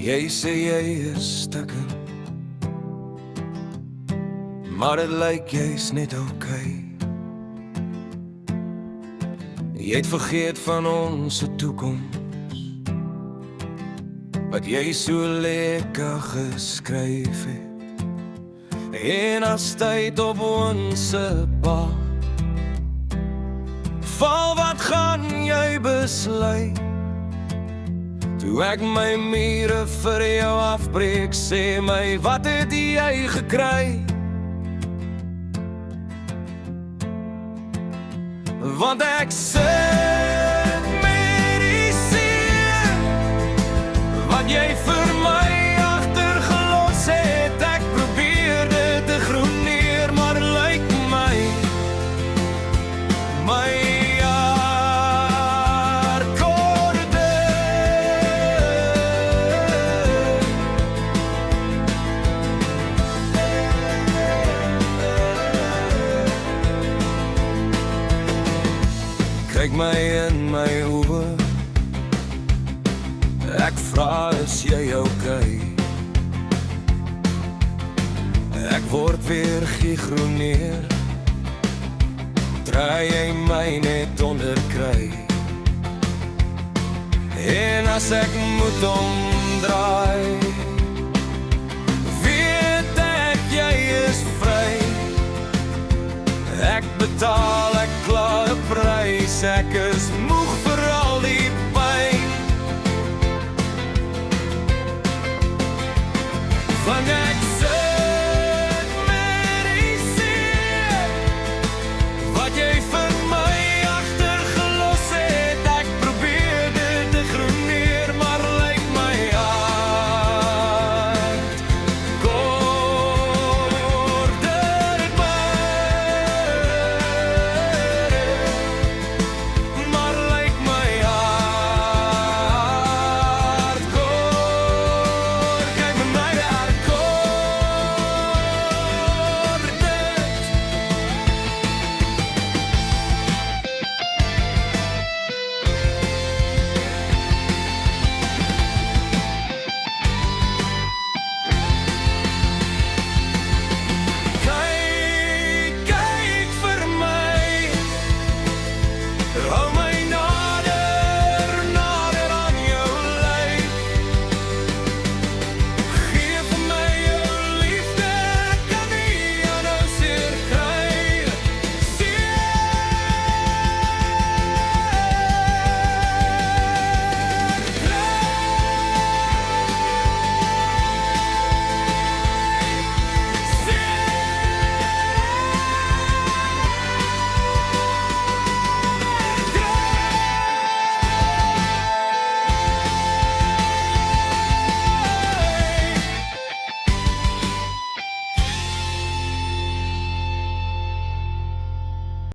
Jy sê jy is stukken, maar het lyk jy's net okay. Jy het vergeet van ons toekoms, wat jy so lekker geskryf het. En as tyd op ons pad val, wat gaan jy besluit? Toe ek my mure vir jou afbreek, sê my, wat het jy gekry? Want ek sit met die seer wat jy vir my agtergelos het. Ek probeer dit te groeneer, maar het lyk my kyk my in my oë, ek vra, is jy okay? Ek word weer gegroeneer, draai jy my net onderkry. En as ek moet omdraai, weet ek jy is vry. Ek betaal